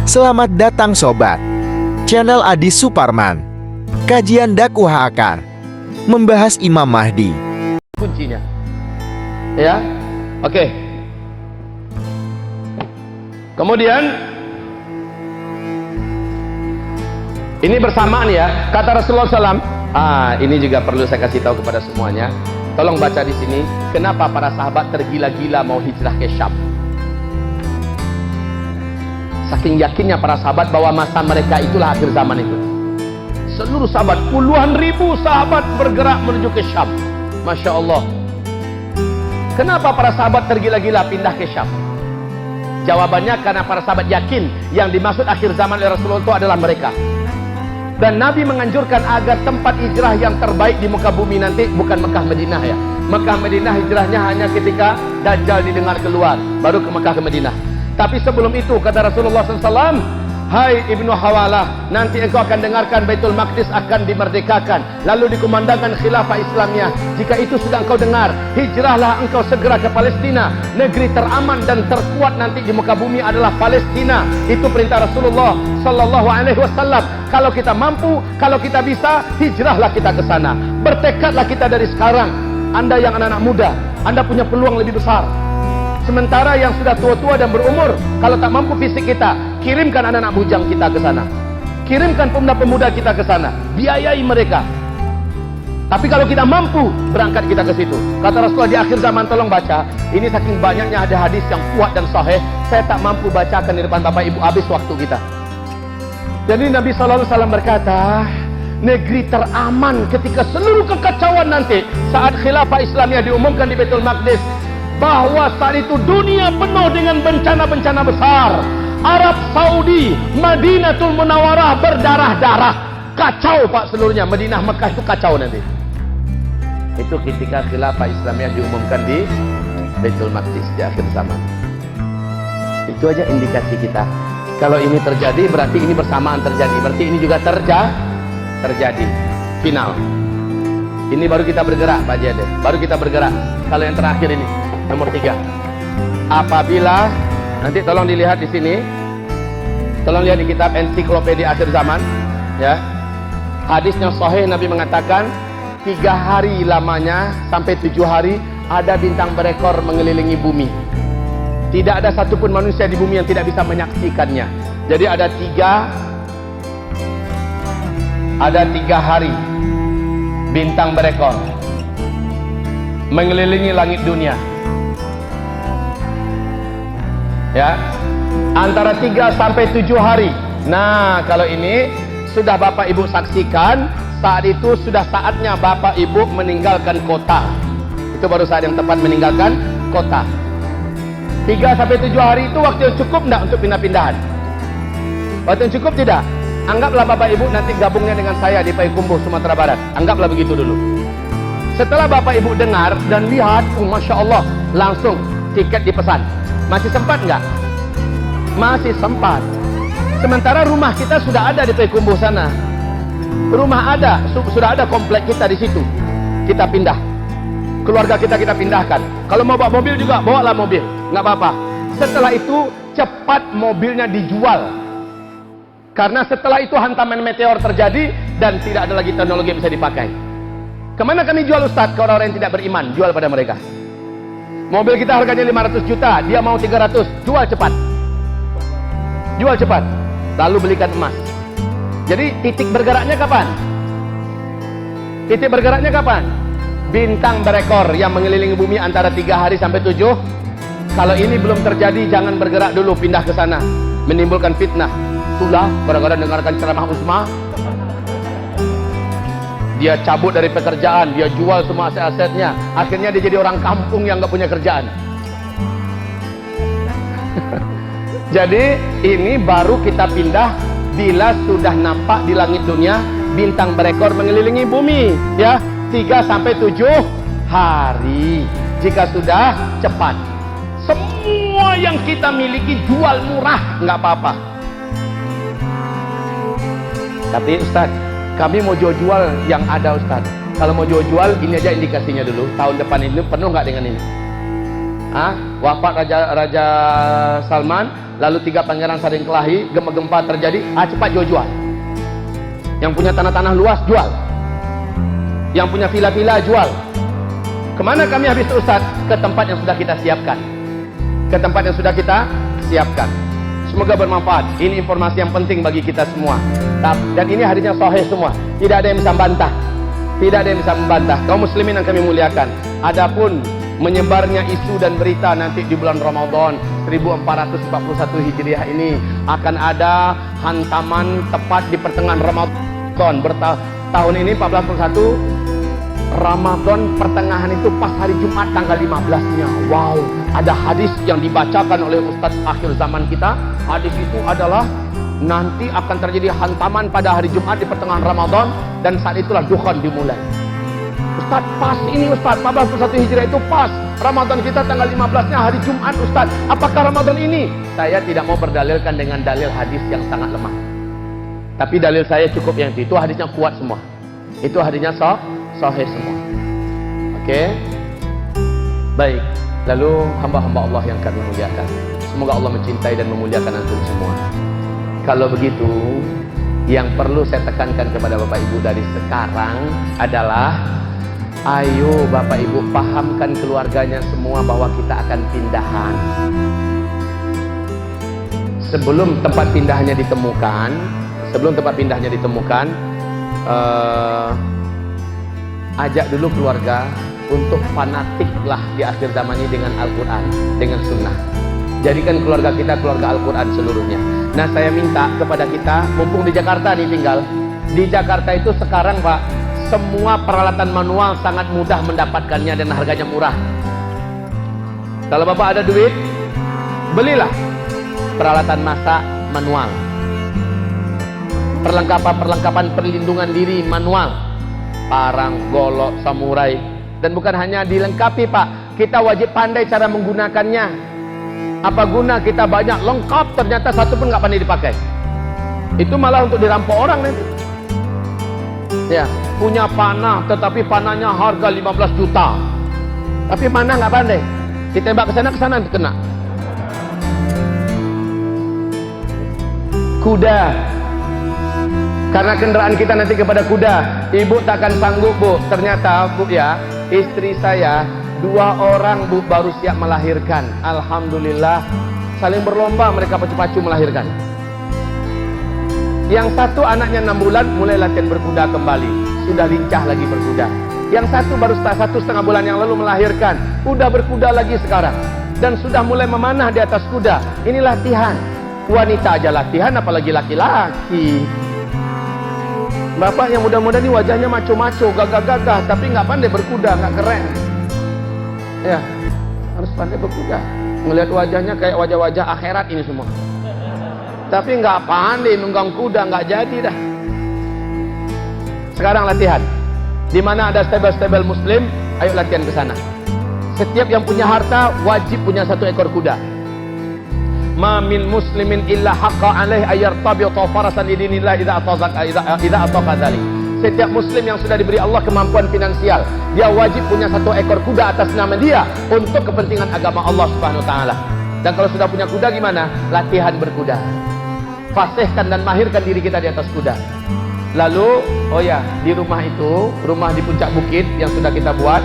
Selamat datang sobat, channel Adi Suparman. Kajian dakwah akar membahas Imam Mahdi. Kuncinya, ya, oke. Kemudian ini bersamaan ya, kata Rasulullah SAW. Ini juga perlu saya kasih tahu kepada semuanya. Tolong baca di sini. Kenapa para sahabat tergila-gila mau hijrah ke Syam? Saking yakinnya para sahabat bahwa masa mereka itulah akhir zaman itu. Seluruh sahabat, puluhan ribu sahabat bergerak menuju ke Syam. Masya Allah. Kenapa para sahabat tergila-gila pindah ke Syam? Jawabannya karena para sahabat yakin yang dimaksud akhir zaman oleh Rasulullah itu adalah mereka. Dan Nabi menganjurkan agar tempat hijrah yang terbaik di muka bumi nanti bukan Mekah Madinah ya. Mekah Madinah hijrahnya hanya ketika Dajjal didengar keluar, baru ke Mekah ke Madinah. Tapi sebelum itu kata Rasulullah SAW, hai Ibnu Hawalah, nanti engkau akan dengarkan Baitul Maqdis akan dimerdekakan, lalu dikumandangkan khilafah Islamnya. Jika itu sudah engkau dengar, hijrahlah engkau segera ke Palestina. Negeri teraman dan terkuat nanti di muka bumi adalah Palestina. Itu perintah Rasulullah Sallallahu Alaihi Wasallam. Kalau kita mampu, kalau kita bisa, hijrahlah kita ke sana. Bertekadlah kita dari sekarang. Anda yang anak-anak muda, Anda punya peluang lebih besar. Sementara yang sudah tua-tua dan berumur, kalau tak mampu fisik kita, kirimkan anak-anak bujang kita ke sana. Kirimkan pemuda-pemuda kita ke sana. Biayai mereka. Tapi kalau kita mampu, berangkat kita ke situ. Kata Rasulullah di akhir zaman, tolong baca. Ini saking banyaknya ada hadis yang kuat dan sahih, saya tak mampu bacakan di depan Bapak Ibu, habis waktu kita. Jadi Nabi SAW berkata, negeri teraman ketika seluruh kekacauan nanti, saat khilafah Islamnya diumumkan di Baitul Maqdis, bahwa saat itu dunia penuh dengan bencana-bencana besar. Arab Saudi, Madinatul Munawwarah berdarah-darah. Kacau Pak seluruhnya. Madinah Mekah itu kacau nanti. Itu ketika khilafah Islamiyah diumumkan di Baitul Maqdis di akhir zaman. Itu aja indikasi kita. Kalau ini terjadi berarti ini bersamaan terjadi. Berarti ini juga terjadi. Final. Ini baru kita bergerak Pak Jade. Baru kita bergerak. Kalau yang terakhir ini nomor 3. Apabila nanti tolong dilihat di sini. Tolong lihat di kitab ensiklopedia akhir zaman ya. Hadisnya sahih, Nabi mengatakan 3 hari lamanya sampai 7 hari ada bintang berekor mengelilingi bumi. Tidak ada satupun manusia di bumi yang tidak bisa menyaksikannya. Jadi ada 3 hari bintang berekor mengelilingi langit dunia. Ya, antara 3 sampai 7 hari. Nah, kalau ini sudah Bapak Ibu saksikan, saat itu sudah saatnya Bapak Ibu meninggalkan kota. Itu baru saat yang tepat meninggalkan kota. 3 sampai 7 hari itu waktu yang cukup enggak untuk pindah-pindahan? Waktu yang cukup tidak? Anggaplah Bapak Ibu nanti gabungnya dengan saya di Payakumbuh, Sumatera Barat. Anggaplah begitu dulu. Setelah Bapak Ibu dengar dan lihat, Masya Allah, langsung tiket dipesan. Masih sempat nggak? Masih sempat. Sementara rumah kita sudah ada di Payakumbuh sana. Rumah ada, sudah ada komplek kita di situ. Kita pindah. Keluarga kita pindahkan. Kalau mau bawa mobil juga, bawalah mobil. Nggak apa-apa. Setelah itu, cepat mobilnya dijual. Karena setelah itu hantaman meteor terjadi dan tidak ada lagi teknologi yang bisa dipakai. Kemana kami jual Ustadz? Ke orang-orang yang tidak beriman, jual pada mereka. Mobil kita harganya 500 juta, dia mau 300, jual cepat. Jual cepat. Lalu belikan emas. Jadi titik bergeraknya kapan? Titik bergeraknya kapan? Bintang berekor yang mengelilingi bumi antara 3 hari sampai 7. Kalau ini belum terjadi, jangan bergerak dulu, pindah ke sana. Menimbulkan fitnah. Itulah, kadang-kadang dengarkan ceramah Usma, dia cabut dari pekerjaan, dia jual semua aset-asetnya, akhirnya dia jadi orang kampung yang gak punya kerjaan. Jadi ini baru kita pindah bila sudah nampak di langit dunia bintang berekor mengelilingi bumi ya, 3 sampai 7 hari. Jika sudah, cepat. Semua yang kita miliki jual murah, nggak apa-apa. Tapi Ustaz, kami mau jual-jual yang ada Ustaz. Kalau mau jual-jual, ini aja indikasinya dulu. Tahun depan ini penuh nggak dengan ini? Wafat Raja Salman, lalu 3 pangeran saling kelahi, gempa-gempa terjadi, cepat jual. Yang punya tanah-tanah luas jual, yang punya villa-villa jual. Kemana kami habis itu Ustaz? Ke tempat yang sudah kita siapkan. Ke tempat yang sudah kita siapkan. Semoga bermanfaat. Ini informasi yang penting bagi kita semua. Dan ini hadisnya sahih semua. Tidak ada yang bisa membantah. Tidak ada yang bisa membantah. Kaum muslimin yang kami muliakan. Adapun menyebarnya isu dan berita nanti di bulan Ramadan 1441 Hijriah ini akan ada hantaman tepat di pertengahan Ramadan. Tahun ini 1441 Ramadan pertengahan itu pas hari Jumat tanggal 15-nya. Wow, ada hadis yang dibacakan oleh Ustadz akhir zaman kita. Hadis itu adalah nanti akan terjadi hantaman pada hari Jumat di pertengahan Ramadan, dan saat itulah dukhan dimulai. Ustadz, pas ini Ustadz, 1441 Hijriah itu pas Ramadan kita tanggal 15-nya hari Jumat Ustadz. Apakah Ramadan ini? Saya tidak mau berdalilkan dengan dalil hadis yang sangat lemah. Tapi dalil saya cukup yang itu hadisnya kuat semua. Itu hadisnya sahih semua. Oke. Baik. Lalu hamba-hamba Allah yang kami muliakan, semoga Allah mencintai dan memuliakan antum semua. Kalau begitu, yang perlu saya tekankan kepada Bapak Ibu dari sekarang adalah, ayo Bapak Ibu pahamkan keluarganya semua bahwa kita akan pindahan. Sebelum tempat pindahnya ditemukan, ajak dulu keluarga untuk fanatiklah di akhir zaman ini dengan Al-Quran, dengan Sunnah. Jadikan keluarga kita keluarga Al-Quran seluruhnya. Nah, saya minta kepada kita, mumpung di Jakarta nih tinggal, di Jakarta itu sekarang Pak, semua peralatan manual sangat mudah mendapatkannya dan harganya murah. Kalau Bapak ada duit, belilah peralatan masak manual, perlengkapan perlindungan diri manual, parang, golok, samurai. Dan bukan hanya dilengkapi Pak, kita wajib pandai cara menggunakannya. Apa guna kita banyak lengkap, ternyata satu pun nggak pandai dipakai. Itu malah untuk dirampok orang nanti. Ya, punya panah, tetapi panahnya harga 15 juta. Tapi panah nggak pandai, ditembak ke sana kena. Kuda, karena kendaraan kita nanti kepada kuda, ibu takkan sanggup Bu. Ternyata Bu ya, istri saya 2 orang Bu baru siap melahirkan. Alhamdulillah, saling berlomba mereka pacu-pacu melahirkan. Yang satu anaknya 6 bulan mulai latihan berkuda kembali, sudah lincah lagi berkuda. Yang satu baru 1,5 bulan yang lalu melahirkan, udah berkuda lagi sekarang, dan sudah mulai memanah di atas kuda. Ini latihan. Wanita aja latihan, apalagi laki-laki. Bapak yang muda-muda ini wajahnya maco-maco, gagah-gagah, tapi nggak pandai berkuda, nggak keren. Ya, harus pandai berkuda. Ngelihat wajahnya kayak wajah-wajah akhirat ini semua. Tapi nggak pandai nunggang kuda, nggak jadi dah. Sekarang latihan. Di mana ada stable-stable Muslim, ayo latihan ke sana. Setiap yang punya harta wajib punya 1 ekor kuda. Ma min muslimin illa haqqa alaih ayyartabiqa farasan lidinillah idza ataqa dzalik. Setiap muslim yang sudah diberi Allah kemampuan finansial, dia wajib punya 1 ekor kuda atas nama dia untuk kepentingan agama Allah Subhanahu wa taala. Dan kalau sudah punya kuda gimana? Latihan berkuda. Fasihkan dan mahirkan diri kita di atas kuda. Lalu, oh ya, di rumah itu, rumah di puncak bukit yang sudah kita buat,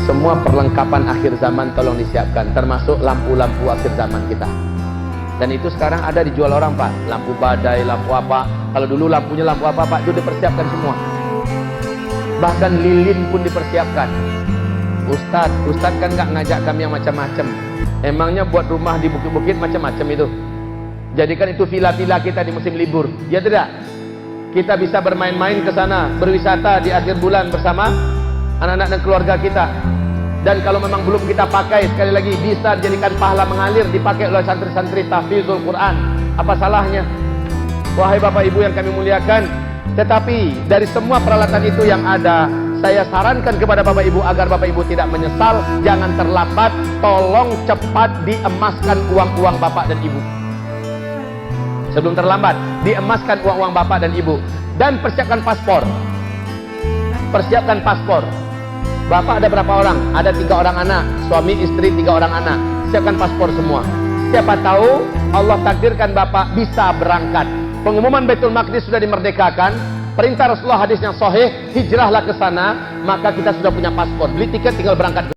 semua perlengkapan akhir zaman tolong disiapkan, termasuk lampu-lampu akhir zaman kita. Dan itu sekarang ada dijual orang Pak, lampu badai, lampu apa. Kalau dulu lampunya lampu apa Pak, itu dipersiapkan semua. Bahkan lilin pun dipersiapkan. Ustadz kan nggak ngajak kami yang macam-macam. Emangnya buat rumah di bukit-bukit macam-macam itu. Jadikan itu villa-villa kita di musim libur, ya tidak? Kita bisa bermain-main ke sana, berwisata di akhir bulan bersama anak-anak dan keluarga kita. Dan kalau memang belum kita pakai, sekali lagi bisa dijadikan pahala mengalir, dipakai oleh santri-santri tahfizul Quran. Apa salahnya? Wahai Bapak Ibu yang kami muliakan, tetapi dari semua peralatan itu yang ada, saya sarankan kepada Bapak Ibu agar Bapak Ibu tidak menyesal, jangan terlambat, tolong cepat diemaskan uang-uang Bapak dan Ibu. Sebelum terlambat, diemaskan uang-uang Bapak dan Ibu. Dan persiapkan paspor. Persiapkan paspor. Bapak ada berapa orang? Ada 3 orang anak, suami, istri, 3 orang anak. Siapkan paspor semua. Siapa tahu Allah takdirkan Bapak bisa berangkat. Pengumuman Baitul Maqdis sudah dimerdekakan. Perintah Rasulullah, hadis yang sahih, hijrahlah ke sana, maka kita sudah punya paspor. Beli tiket tinggal berangkat ke